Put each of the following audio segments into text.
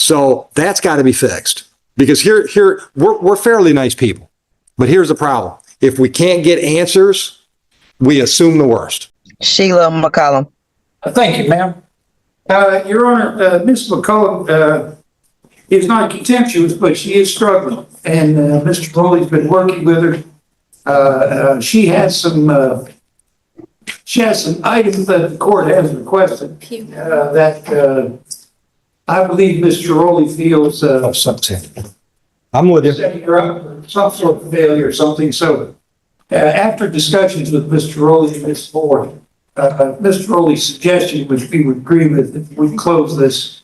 So that's got to be fixed, because we're fairly nice people, but here's the problem. If we can't get answers, we assume the worst. Sheila McCollum. Thank you, ma'am. Your Honor, Ms. McCullough is not contemptuous, but she is struggling. And Mr. Foley's been working with her. She has some items that the court has requested that I believe Mr. Rowley feels I'm with you. setting her up for some sort of failure or something. So after discussions with Mr. Rowley and Ms. Ford, Mr. Rowley's suggestion, which we would agree with, if we close this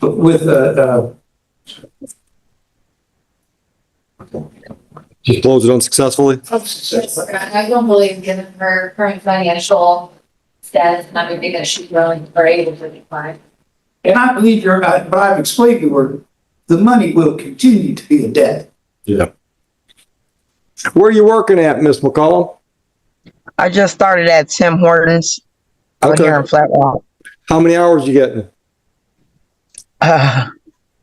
with Just close it unsuccessfully. I don't believe, given her current financial status, not maybe that she's willing or able to decline. and I believe but I've explained to her, the money will continue to be a debt. Yeah. Where are you working at, Miss McCollum? I just started at Tim Hortons out Okay. here in Flat Rock. How many hours you getting?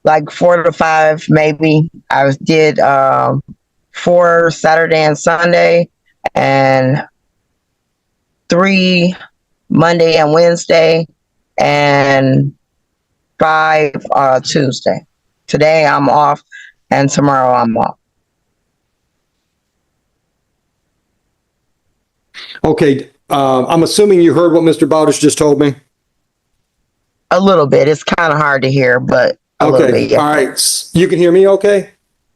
Like 4 to 5, maybe. I did 4 Saturday and Sunday, and 3 Monday and Wednesday, and 5 Tuesday. Today I'm off, and tomorrow I'm off. Okay, I'm assuming you heard what Mr. Bowdish just told me. A little bit. It's kind of hard to hear, but a little Okay, bit. Yeah. all right. You can hear me okay?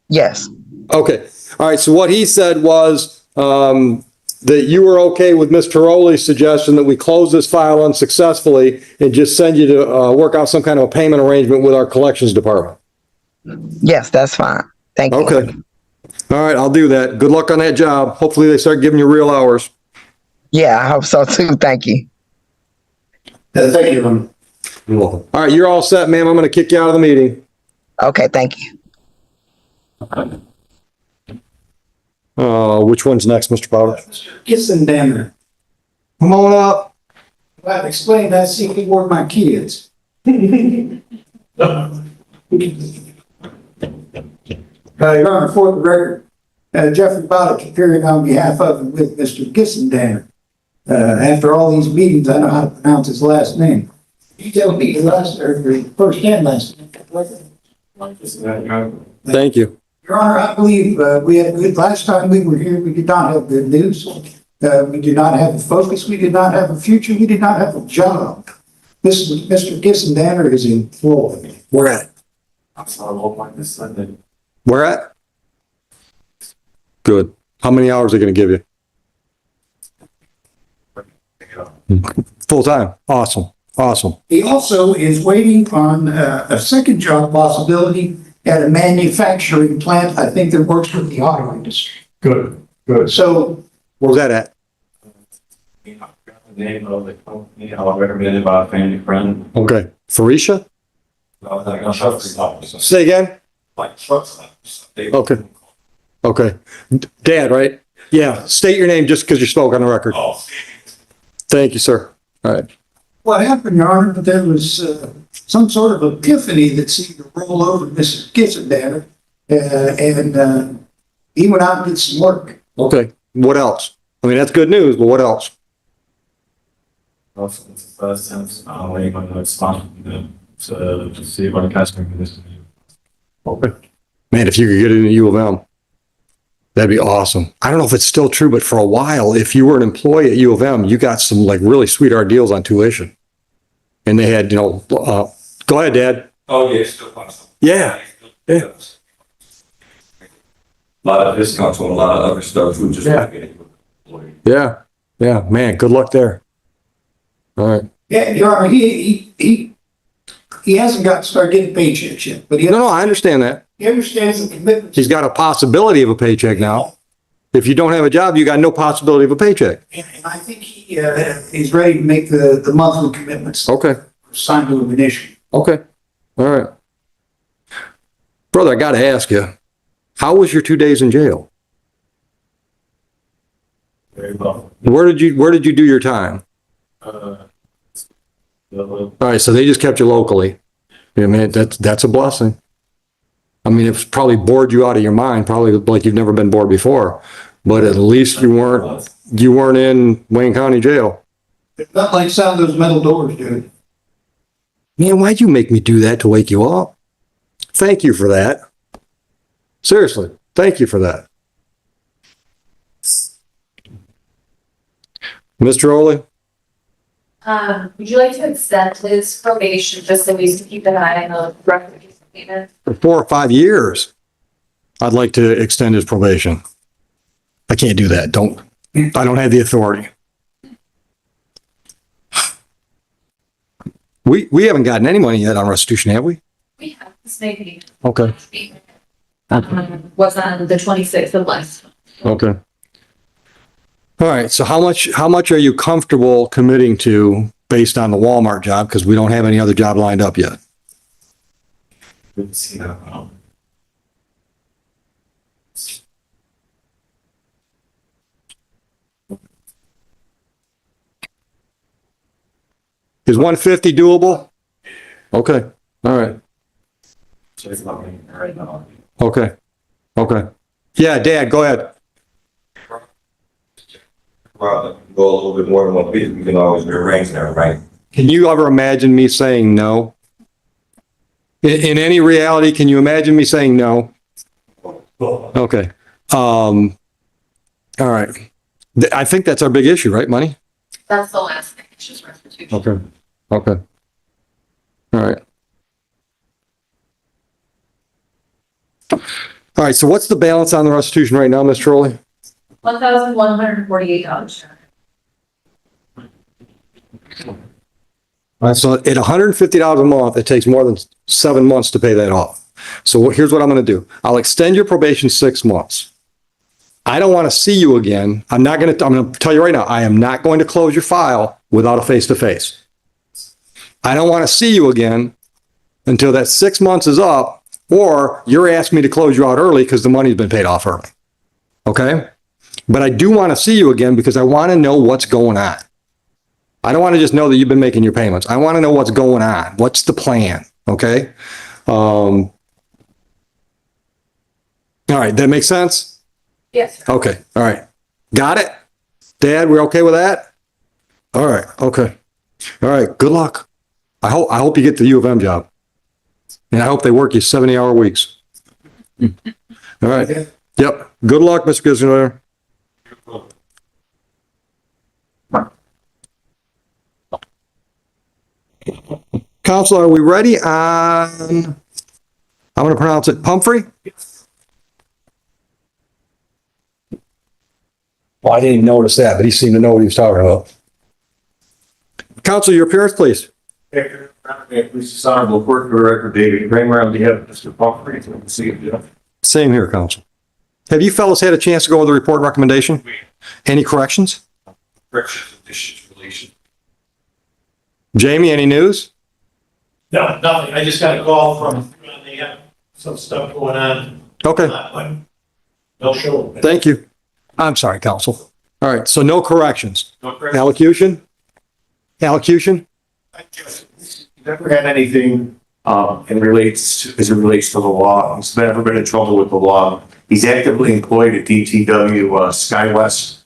Yes. Okay, all right. So what he said was that you were okay with Ms. Tiroli's suggestion that we close this file unsuccessfully and just send you to work out some kind of a payment arrangement with our collections department. Yes, that's fine. Thank you. Okay. All right, I'll do that. Good luck on that job. Hopefully they start giving you real hours. Yeah, I hope so too. Thank you. Thank you. You're welcome. All right, you're all set, ma'am. I'm going to kick you out of the meeting. Okay, thank you. Which one's next, Mr. Bowdish? Gissendamer. Come on up. I've explained that secret word my kids. Your Honor, for the record, Jeffrey Bowdick appearing on behalf of and with Mr. Gissendamer. After all these meetings, I know how to pronounce his last name. You tell me the last, or your first and last name. Thank you. Your Honor, I believe we had good, last time we were here, we did not have good news. We did not have a focus, we did not have a future, we did not have a job. Mr. Gissendamer is employed. Where at? Where at? Good. How many hours are they going to give you? Full time. Awesome. Awesome. He also is waiting on a second job possibility at a manufacturing plant, I think that works with the auto industry. Good. Good. So Where's that at? The name of the company, I recommended by a family friend. Okay. Felicia? Say again? Like trucks. Okay. Okay. Dad, right? Yeah. State your name just because you spoke on the record. Oh. Thank you, sir. All right. what happened, Your Honor, there was some sort of epiphany that seemed to roll over Mr. Gissendaner, and he went out and did some work. Okay. What else? I mean, that's good news, but what else? Also, it's the first time I'm waiting on the response to see what the customer is. Okay. Man, if you could get into U of M, that'd be awesome. I don't know if it's still true, but for a while, if you were an employee at U of M, you got some like really sweetheart deals on tuition. And they had, go ahead, Dad. Oh, yeah, it's still possible. Yeah. Yeah. A lot of discounts on a lot of other stuff, we just not getting. Yeah. Yeah. Man, good luck there. All right. Yeah, Your Honor, he hasn't got to start getting paychecks yet, but No, I understand that. he understands the commitment. He's got a possibility of a paycheck now. If you don't have a job, you got no possibility of a paycheck. And I think he is ready to make the monthly commitments Okay. signed to him initially. Okay. All right. Brother, I got to ask you, how was your 2 days in jail? Very well. Where did you do your time? Uh, All right. So they just kept you locally. Yeah, man, that's a blessing. I mean, it's probably bored you out of your mind, probably like you've never been bored before, but at least you weren't in Wayne County Jail. It's not like sound those metal doors, dude. Man, why'd you make me do that to wake you up? Thank you for that. Seriously, thank you for that. Mr. Oley? Would you like to extend his probation just so we can keep an eye on the record of his payment? For 4 or 5 years, I'd like to extend his probation. I can't do that. I don't have the authority. We haven't gotten any money yet on restitution, have we? We have this maybe. Okay. Was on the 26th of last month. Okay. All right. So how much are you comfortable committing to based on the Walmart job? Because we don't have any other job lined up yet. Is 150 doable? Okay. All right. Okay. Okay. Yeah, Dad, go ahead. Well, go a little bit more than 150, we can always rearrange that, right? Can you ever imagine me saying no? In any reality, can you imagine me saying no? Okay. All right. I think that's our big issue, right? Money? That's the last thing. It's just restitution. Okay. Okay. All right. All right. So what's the balance on the restitution right now, Mr. Rowley? $1,148. All right. So at $150 a month, it takes more than 7 months to pay that off. So here's what I'm going to do. I'll extend your probation 6 months. I don't want to see you again. I'm going to tell you right now, I am not going to close your file without a face-to-face. I don't want to see you again until that 6 months is up, or you're asking me to close you out early because the money's been paid off early. Okay? But I do want to see you again because I want to know what's going on. I don't want to just know that you've been making your payments. I want to know what's going on. What's the plan? Okay? All right. That makes sense? Yes. Okay. All right. Got it? Dad, we're okay with that? All right. Okay. All right. Good luck. I hope you get the U of M job. And I hope they work you 70-hour weeks. All right. Yep. Good luck, Mr. Gissner. Counselor, are we ready on, I'm going to pronounce it, Pumphrey? Well, I didn't even notice that, but he seemed to know what he was talking about. Counselor, your appearance, please. This honorable court director David Kramer on behalf of Mr. Pumphrey. Same here, Counsel. Have you fellows had a chance to go over the report and recommendation? Any corrections? Jamie, any news? No, nothing. I just got a call from, they have some stuff going on. Okay, No show. thank you. I'm sorry, Counsel. All right, so no corrections. No correct. Allocution? Allocution? I just never had anything, as it relates to the law. He's never been in trouble with the law. He's actively employed at DTW, SkyWest.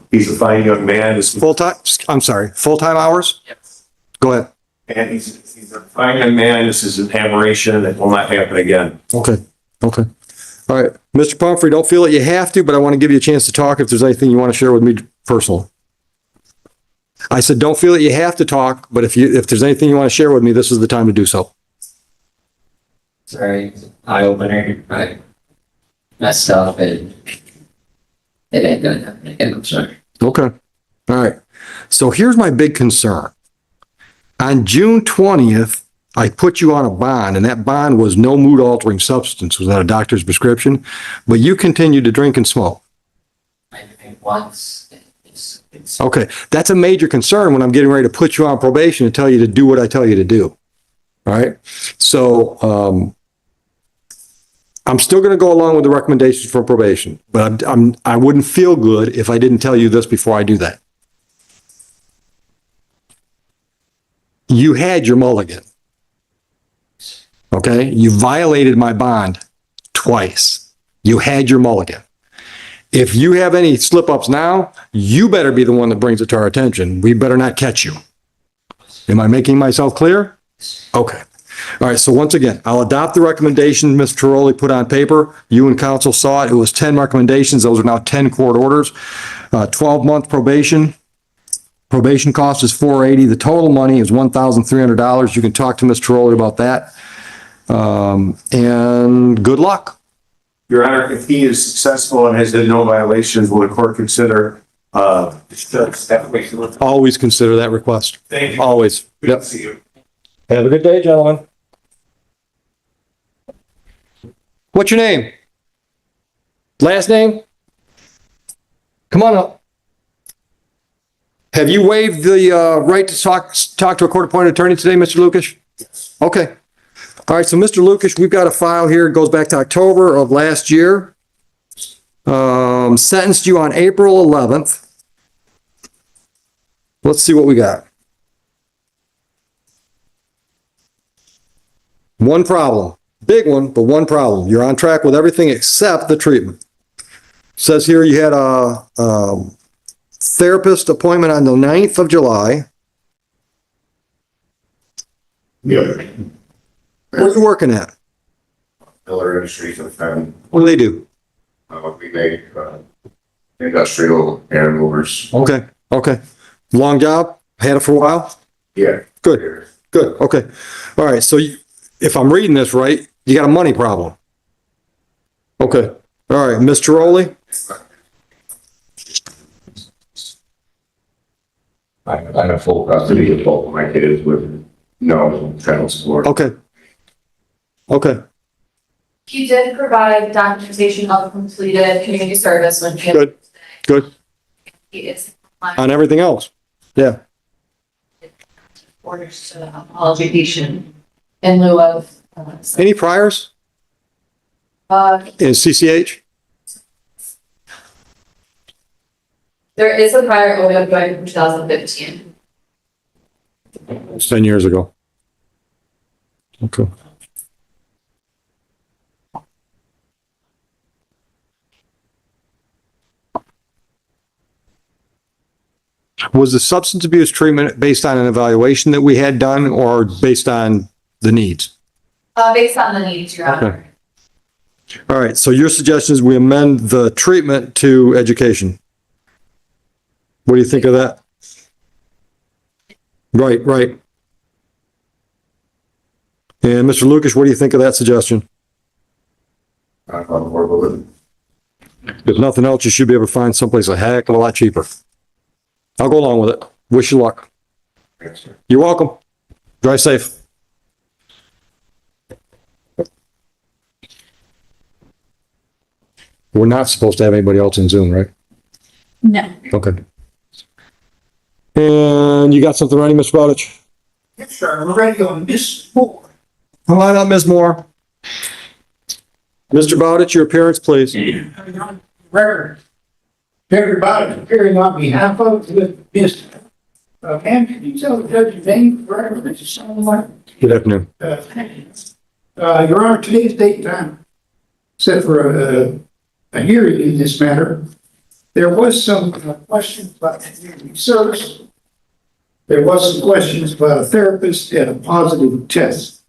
He's a fine young man. Full-time, I'm sorry, full-time hours? Yes. Go ahead. And he's a fine young man. This is an aberration that will not happen again. Okay, okay. All right, Mr. Pumphrey, don't feel that you have to, but I want to give you a chance to talk if there's anything you want to share with me personally. I said, don't feel that you have to talk, but if there's anything you want to share with me, this is the time to do so. Sorry, eye opener. I messed up and it ain't gonna happen again. I'm sorry. Okay. All right. So here's my big concern. On June 20th, I put you on a bond, and that bond was no mood altering substance, was not a doctor's prescription, but you continued to drink and smoke. I think once it's Okay. That's a major concern when I'm getting ready to put you on probation and tell you to do what I tell you to do. All right. So, I'm still going to go along with the recommendations for probation, but I wouldn't feel good if I didn't tell you this before I do that. You had your mulligan. Okay, you violated my bond twice. You had your mulligan. If you have any slip ups now, you better be the one that brings it to our attention. We better not catch you. Am I making myself clear? Okay. All right, so once again, I'll adopt the recommendation Mr. Tiroli put on paper. You and council saw it. It was 10 recommendations. Those are now 10 court orders. 12-month probation. Probation cost is $480. The total money is $1,300. You can talk to Mr. Tiroli about that. And good luck. Your Honor, if he is successful and has had no violations, will the court consider, Always consider that request. Thank you. Always. Good Yep. to see you. Have a good day, gentlemen. What's your name? Last name? Come on up. Have you waived the right to talk to a court-appointed attorney today, Mr. Lucas? Yes. Okay. All right, so Mr. Lucas, we've got a file here. It goes back to October of last year. Sentenced you on April 11th. Let's see what we got. One problem, big one, but one problem. You're on track with everything except the treatment. Says here you had a therapist appointment on the 9th of July. Yeah. Where are you working at? Miller Industries and Fenton. What do they do? We make industrial air movers. Okay, okay. Long job? Had it for a while? Yeah. Good, good, okay. All right, so if I'm reading this right, you got a money problem. Okay, all right, Mr. Rowley? I have full custody of both of my kids with no child support. Okay. Okay, He did provide documentation of completed community service when he. good, good. He is. On everything else? Yeah, Orders to obligation in lieu of. any priors in CCH? There is a prior opioid from 2015. It's 10 years ago. Okay. Was the substance abuse treatment based on an evaluation that we had done or based on the needs? Based on the needs, Your Honor. All right, so your suggestion is we amend the treatment to education. What do you think of that? Right, right. And Mr. Lucas, what do you think of that suggestion? I'm on board with it. If nothing else, you should be able to find someplace a heck of a lot cheaper. I'll go along with it. Wish you luck. Yes, sir. You're welcome. Drive safe. We're not supposed to have anybody else in Zoom, right? No. Okay. And you got something ready, Mr. Bowditch? Yes, sir, I'm ready on Miss Moore. Come on up, Ms. Moore. Mr. Bowditch, your appearance, please. Record. Everybody appearing on behalf of the Miss. Ma'am, can you tell the judge your name, record, Mrs. Solomon? Good afternoon. Your Honor, today's date and time set for a hearing in this matter. There was some questions about community service. There was some questions about a therapist and a positive test.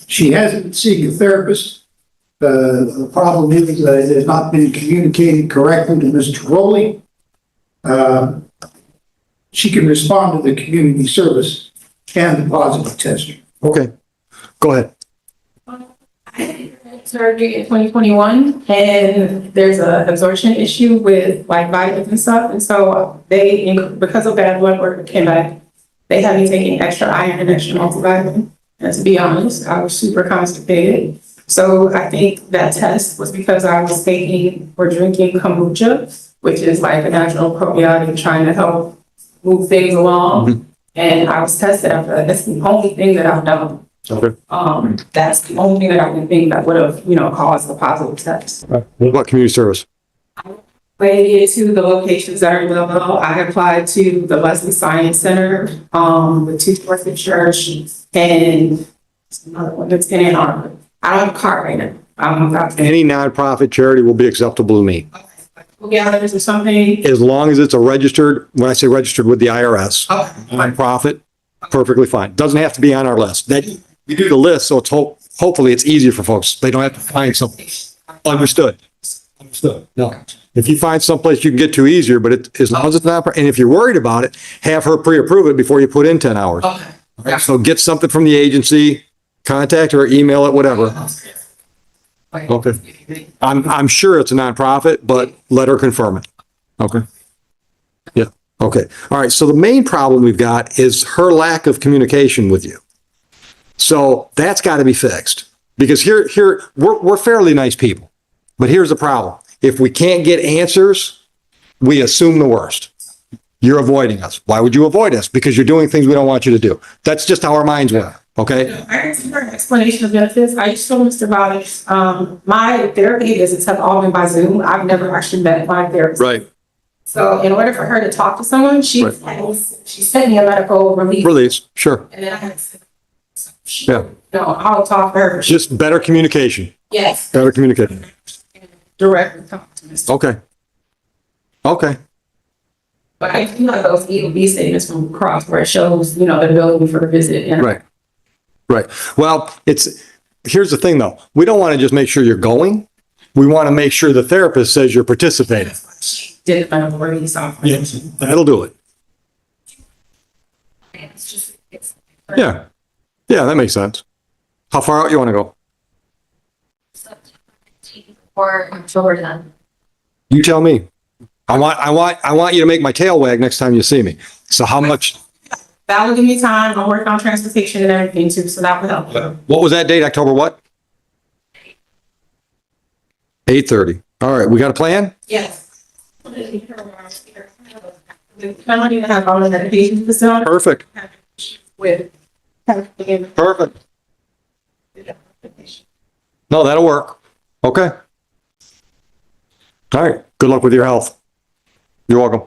She hasn't seen a therapist. The problem is that it has not been communicated correctly to Mr. Rowley. She can respond to the community service and the positive test. Okay, go ahead. Surgery in 2021, and there's a absorption issue with like vitamins and stuff, and so they, because of bad blood work came back, they had me taking extra iron and extra multivitamin. And to be honest, I was super constipated. So I think that test was because I was taking or drinking kombucha, which is like a natural probiotic trying to help move things along. And I was tested after that. That's the only thing that I've done. Okay. That's the only thing that I can think that would have, caused a positive test. What about community service? Related to the locations that are available, I applied to the Leslie Science Center, the 2 Church, and Another one that's in Ann Arbor. I don't have a car right now. I don't have. Any nonprofit charity will be acceptable to me. Yeah, there's something. As long as it's a registered, when I say registered with the IRS, nonprofit, perfectly fine. Doesn't have to be on our list. That, we do the list, so it's hopefully it's easier for folks. They don't have to find something. Understood. Understood. No. If you find someplace you can get to easier, but as long as it's not, and if you're worried about it, have her pre-approve it before you put in 10 hours. Okay. So get something from the agency, contact her, email it, whatever. Okay. I'm sure it's a nonprofit, but let her confirm it. Okay. Yeah. Okay. All right. So the main problem we've got is her lack of communication with you. So that's got to be fixed because we're fairly nice people, but here's the problem. If we can't get answers, we assume the worst. You're avoiding us. Why would you avoid us? Because you're doing things we don't want you to do. That's just how our minds work. Okay. I asked for an explanation of benefits. I just told Mr. Violates, my therapy visits have all been by Zoom. I've never actually met my therapist. Right. So in order for her to talk to someone, she sent me a medical release. Release. Sure. And then I had to, Yeah. no, I'll talk to her. Just better communication. Yes. Better communication. Directly talk to Mr. Okay. Okay. But I do have those EOB statements from Cross where it shows, the ability for the visit. And Right. Right. Well, here's the thing though. We don't want to just make sure you're going. We want to make sure the therapist says you're participating. she did my release off. Yes. That'll do it. It's Yeah. Yeah, that makes sense. How far out you want to go? or October then. You tell me. I want you to make my tail wag next time you see me. So how much? That will give me time. I'm working on transportation and everything too, so that will help. What was that date? October what? 8:30. All right. We got a plan? Yes. The penalty to have all of that patients facility Perfect. with. Perfect. No, that'll work. Okay. All right. Good luck with your health. You're welcome.